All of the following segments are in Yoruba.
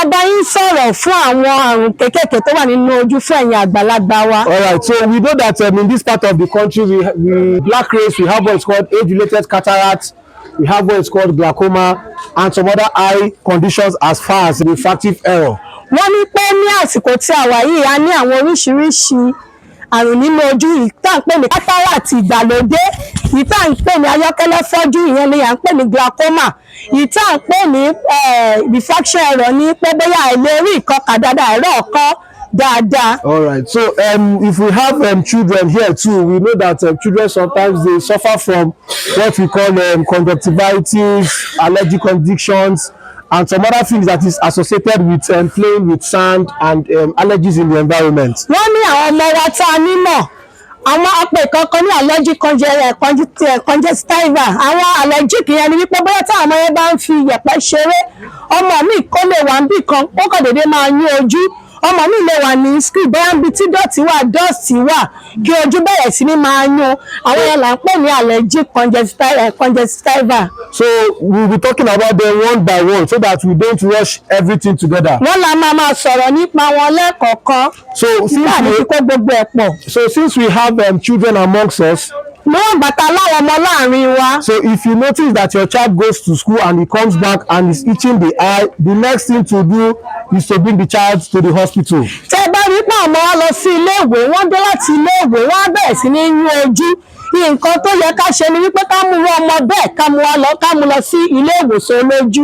máa bá yín sọ̀rọ̀ fún àwọn àrùn kéékèèké tó wà nínú ojú fún ẹ̀yin àgbàlagbà wa. All right, so we know that in this part of the country, we black race, we have what is called age-related cataract, we have what is called glaucoma, and some other eye conditions as far as refractive error. Wọ́n ní pé ní àsìkò tí a wà yìí a ní àwọn oríṣiríṣi àrùn nínú ojú yìí tá à ń pè ní cataract ìgbàlódé, yìí tá à ń pè ní ayọ́kẹ́lẹ́ fọ́jú, ìyẹn ni à ń pè ní glaucoma, yìí tá à ń pè ní refraction error ní pé bóyá àìlérí ìkọkà dáadáa ẹ̀rọ ọ̀kan dáadáa. All right, so if we have children here too, we know that children sometimes they suffer from what we call conjunctivitis, allergic conditions, and some other things that is associated with playing with sand and allergies in the environment. Wọ́n ní àwọn ọmọ wa tá a nímọ̀ àwọn apè kankan ní allergic conjunctiva, àwọn allergic yẹn ni wípé bóyá táwọn ọmọ yẹn bá ń fi yẹ̀pẹ̀ ṣeré, ọmọ mi kó lè wà níbì kan ó kàn déédéé máa yún ojú, ọmọ mi lè wà ní screen bóyá níbi tí dọ̀tí wà kí ojú bẹ̀rẹ̀ sí ní máa yún, àwọn yẹn là ń pè ní allergic conjunctiva. So we'll be talking about them one by one so that we don't rush everything together. Wọ́n la máa sọ̀rọ̀ nípa wọn lẹ́ẹ̀kọ̀ọ̀kan. So since we have children amongst us, níwọ̀n bàtà láwọn ọmọ láàrin wa. So if you notice that your child goes to school and he comes back and is itching the eye, the next thing to do is to bring the child to the hospital. Tẹ́ bá rí pé ọmọ wa lọ sí ilé-ìwé, wọ́n dé láti ilé-ìwé, wọ́n á bẹ̀rẹ̀ sí ní yún ojú. Nǹkan tó yẹ ká ṣe ni wípé ká mú ọmọ bẹ́ẹ̀ ká mú lọ sí ilé ìwòsàn olójú.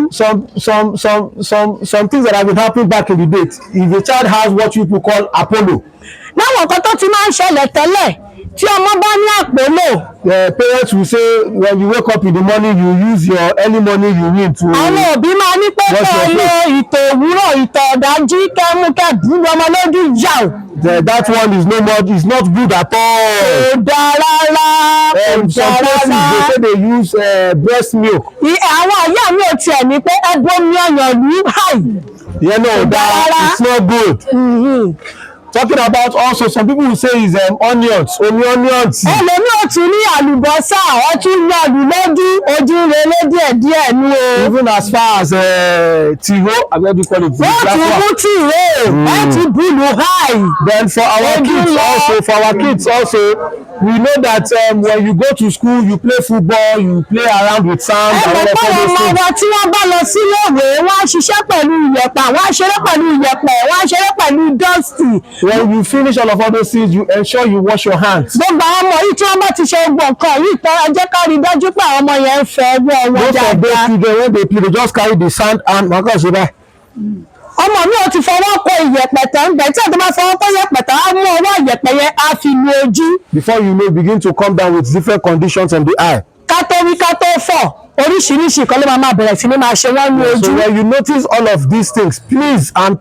Some things that have been happening back in the day, if a child has what people call Apollo. Láwọn nǹkan tó ti máa ń ṣẹlẹ̀ tẹ́lẹ̀ tí ọmọ bá ní àpòlò. Parents will say when you wake up in the morning you use your early morning urine to. Àwọn òbí máa ní pé kọ́ lo ìtọ̀ òwúrọ̀ ìtọ̀ ọ̀dájú kẹ́mú ọmọ lójú yà ó. That one is is not good at all. Kò dáa rárá. Some places they say they use breast milk. Àwọn ìyá mi ò tiẹ̀ ní pé ẹgbẹ́ mi ọ̀yàn lù háì. You know that it's not good. Talking about also some people will say is onions. Ẹlòmí ò tún ní àlùbọ́sà, ó tún yọ àlùlọ́dún ojú rere díẹ̀díẹ̀ ní o. Even as far as tiro, I maybe call it. Wọ́n ti mú tìró, wọ́n ti bùlù háì. Then for our kids also, we know that when you go to school, you play football, you play around with sand. Ẹ̀rọ pàwọn ọmọ wa tí wọ́n bá lọ sí ilé-ìwé, wọ́n á ṣiṣẹ́ pẹ̀lú ìyẹ̀pẹ̀, wọ́n á ṣeré pẹ̀lú ìyẹ̀pẹ̀, wọ́n á ṣeré pẹ̀lú dọ́ọ̀sì. When you finish all of those things, you ensure you wash your hands. Gbogbo àwọn ọmọ yìí tí wọ́n bá ti ṣe gbọ̀n kan yìí tọ́ra jẹ́ ká rí dájú pé àwọn ọmọ yẹn ń fẹ́ ọwọ́ wọn dáadáa. Most of those children when they play, they just carry the sand and maka ṣe báyìí. Ọmọ mi ò ti fọwọ́ kọ ìyẹ̀pẹ̀ tán gbẹ̀ tí àti máa fọwọ́ kọ ìyẹ̀pẹ̀ tán á mú ọwọ́ ìyẹ̀pẹ̀ yẹn á fi lu ojú. Before you know, begin to come down with different conditions on the eye. Ká tó wí ká tó fọ̀, oríṣiríṣi ìkọ́lé máa bẹ̀rẹ̀ sí ní máa ṣe wọ́n ní ojú. So when you notice all of these things, please. Tẹ́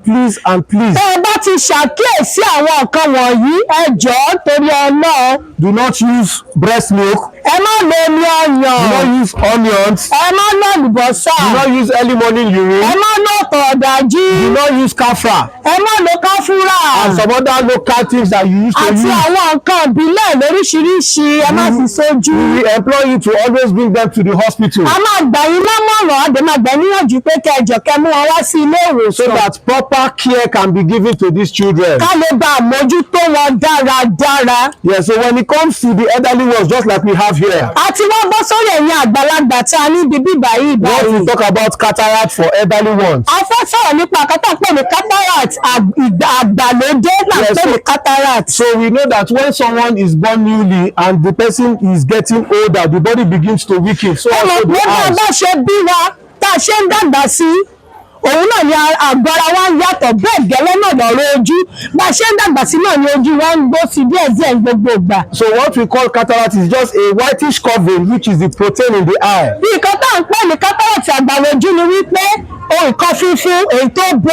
ẹ bá ti ṣàkíyèsí àwọn nǹkan wọ̀nyí, ẹ jọ̀ọ́ torí Ọlọ́run. Do not use breast milk. Ẹ má lo omi ọyàn. Do not use onions. Ẹ má lo àlùbọ́sà. Do not use early morning urine. Ẹ má lo ọ̀tọ̀ ọ̀dájú. Do not use kafra. Ẹ má lo káfúrà. And some other local things that you used to use. Àti àwọn nǹkan ìbílẹ̀ lóríṣiríṣi ẹ má fi sójú. We will employ you to always bring them to the hospital. A máa gbà yín lámọ̀ràn, àdè máa gbà níyànjú pé kẹjọ kẹ mú wọn wá sí ilé ìwòsàn. So that proper care can be given to these children. Ká lè bá àmójútó wọn dáradára. Yeah, so when it comes to the elderly ones, just like we have here. Àti wọ́n bọ́ sórí ẹ̀yin àgbàlagbà tí a ní bíbí báyìí. When we talk about cataract for elderly ones. A fẹ́ sọ̀rọ̀ nípa àkátà pé ní cataract àgbàlódé náà pé ní cataract. So we know that when someone is born newly and the person is getting older, the body begins to weaken. So also the eyes. Bá ṣe bí wa tá a ṣe ń dàgbà sí òun náà ni àgọ́ ara wa ń yàtọ̀ bẹ́ẹ̀ gẹ́lẹ́ náà lọ́rọ̀ ojú bá a ṣe ń dàgbà sí náà ni ojú wa ń gbó sí díẹ̀díẹ̀ gbogbo ìgbà. So what we call cataract is just a whitish covering which is the protein in the eye. Bí nǹkan tá à ń pè ní cataract àgbàlójú ni wípé nǹkan funfun èyí tó bo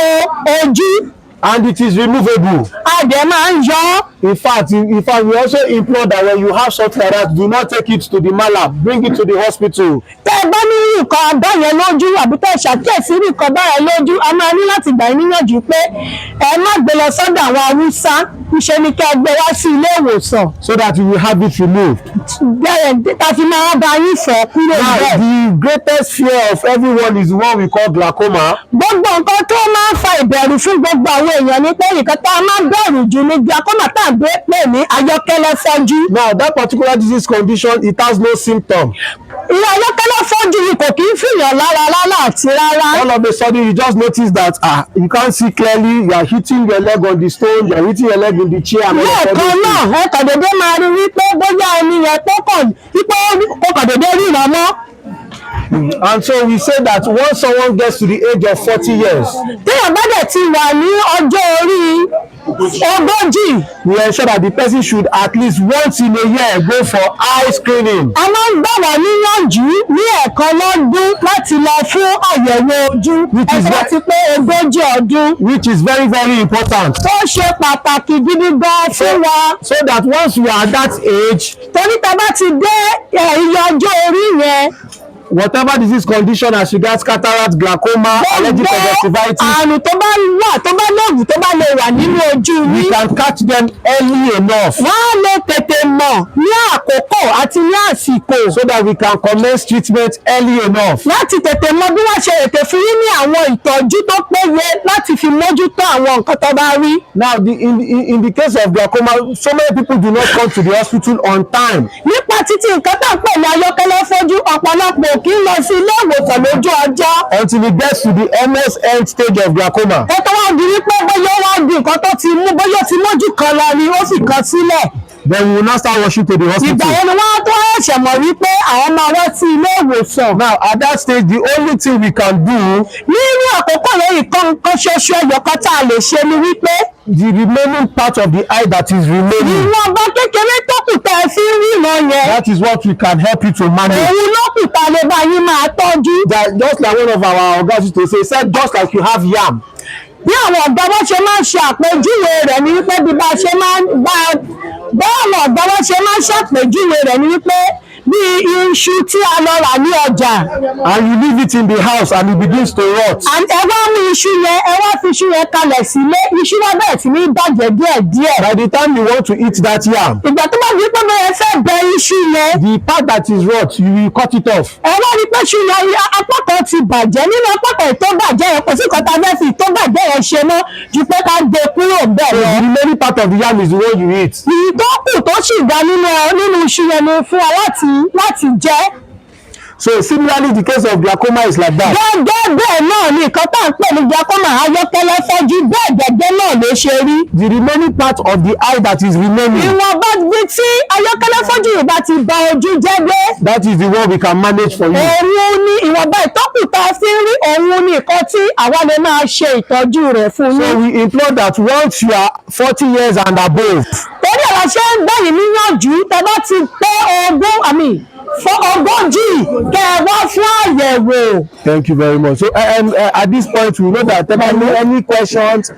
ojú. and it is removable. A dẹ̀ máa ń yọ. In fact, we also implore that when you have something like that, do not take it to the mala, bring it to the hospital. Tẹ́ ẹ bá ní nǹkan báyẹn lójú àbí tẹ́ ẹ ṣàkíyèsí nǹkan báyẹn lójú, a máa ní láti gbà yín níyànjú pé ẹ má gbé lọ sọ́dọ̀ àwọn Haúsá, níṣe ni kẹ́ ẹ gbé wá sí ilé ìwòsàn. So that you will have it removed. Bẹ́ẹ̀ ta fi máa bá yín fọ̀ kúrò Now, bẹ́ẹ̀. the greatest fear of everyone is the one we call glaucoma. Gbogbo nǹkan tó máa ń fa ìbẹ̀rù fún gbogbo àwọn èèyàn ni pé nǹkan tá a máa ń bẹ̀rù jù ní glaucoma tá à ń gbé pè ní ayọ́kẹ́lẹ́ fọ́jú. Now, that particular disease condition, it has no symptom. Ìyá ayọ́kẹ́lẹ́ fọ́jú yìí kò kì í fìyàn lára rárá àti rárá. All of a sudden, you just notice that you can't see clearly, you are hitting your leg on the stone, you are hitting your leg in the chair. And all of Lẹ́ẹ̀kan those náà things. ẹ kàn dédé máa rí wípé bóyá ẹni yẹn tó kàn wípé ó kàn dédé rí ìrànmọ́. And so we say that once someone gets to the age of 40 years, Téèyàn bá dẹ̀ ti wà ní ọjọ́ orí ogójì, we ensure that the person should at least once in a year go for eye screening. a máa ń gbà wá níyànjú ní ẹ̀ẹ̀kan lọ́dún láti lọ fún àyẹ̀wò ojú ẹni bá ti pé ogójì ọdún. Which is very, very important. Tó ṣe pàtàkì gidi gan fún wa. So that once you are at that age, Torí tá a bá ti dé iye ọjọ́ orí yẹn, whatever disease condition as regards cataract, glaucoma, allergic conjunctivitis, àrùn tó bá wà tó bá léwu tó bá lè wà nínú ojú we yín, can catch them early enough wọ́n á lè tètè mọ̀ ní àkókò àti ní àsìkò so that we can commence treatment early enough. láti tètè mọ bí wọ́n ṣe ètè fún yín ní àwọn ìtọ́jú tó péye láti fi mójútó àwọn nǹkan tó bá rí. Now, in the case of glaucoma, so many people do not come to the hospital on time. Nípa títí nǹkan tá à ń pè ní ayọ́kẹ́lẹ́ fọ́jú, ọ̀pọ̀lọpọ̀ kì í lọ sí ilé ìwòsàn lójú ọjọ́. Until it gets to the MS end stage of glaucoma. Ó tó wá di wípé bóyá ó wá di nǹkan tó ti mú bóyá ó ti mójú kan lọ ni ó sì kan sílẹ̀. Then we will now start rushing to the Ìgbà hospital. yẹn ni wọ́n tó ẹ̀ṣẹ̀ mọ̀ wípé àwọn máa wá sí ilé ìwòsàn. Now, at that stage, the only thing we can do, Nínú àkókò yẹn nǹkan ṣoṣo ẹ̀yọ̀kan tá a lè ṣe ni wípé the remaining part of the eye that is remaining, ìwọ̀nba kékeré tó kù tá ẹ fi ń ríran yẹn, that is what we can help you to manage. òun ló kù tá a lè bá yín máa tọ́jú. That just like one of our ogas used to say, said just like you have yam, Bí àwọn ọ̀gá wọn ṣe máa ń ṣe àpèjúwe rẹ̀ ni wípé bí bá ṣe máa ń bá àwọn ọ̀gá wọn ṣe máa ń ṣàpèjúwe rẹ̀ ni wípé bí iṣu tí a lọ rà ní ọjà. and you leave it in the house and it begins to rot. Ẹ wá mú iṣu yẹn, ẹ wá fi iṣu yẹn kalẹ̀ sílé, iṣu náà bẹ̀rẹ̀ sí ní bàjẹ́ díẹ̀díẹ̀. By the time you want to eat that yam, Ìgbà tó bá di pé bẹ́ẹ̀ fẹ́ bẹ iṣu yẹn, the part that is rot, you will cut it off. ẹ wá rí pé iṣu yẹn apá kan ti bàjẹ́, nínú apá kan tó bàjẹ́ yẹn kò sí nǹkan tá a fẹ́ fi tó bàjẹ́ yẹn ṣe mọ́ ju pé ká gbé kúrò bẹ́ẹ̀ So lọ. the remaining part of the yam is the one you eat. Ìyí tó kù tó sì dá nínú iṣu yẹn ni fún wa láti jẹ. So similarly, the case of glaucoma is like that. Gẹ́gẹ́ bẹ́ẹ̀ náà ni nǹkan tá à ń pè ní glaucoma ayọ́kẹ́lẹ́ fọ́jú bẹ́ẹ̀ gẹ́gẹ́ náà ló ṣe rí. The remaining part of the eye that is remaining, Ìwọ̀nba bí tí ayọ́kẹ́lẹ́ fọ́jú yìí bá ti ba ojú jẹ́ dé, that is the one we can manage for you. òun ni ìwọ̀nba ìtọ́kù tá a fi ń rí, òun ni nǹkan tí àwa lè máa ṣe ìtọ́jú rẹ̀ fún So yín. we implore that once you are 40 years and above, Torí àwọn ṣe ń gbẹ̀yìn níyànjú tẹ bá ti pé ogójì kẹ́ ẹ wá fún àyẹ̀wò. thank you very much. So at this point, we know that if any questions,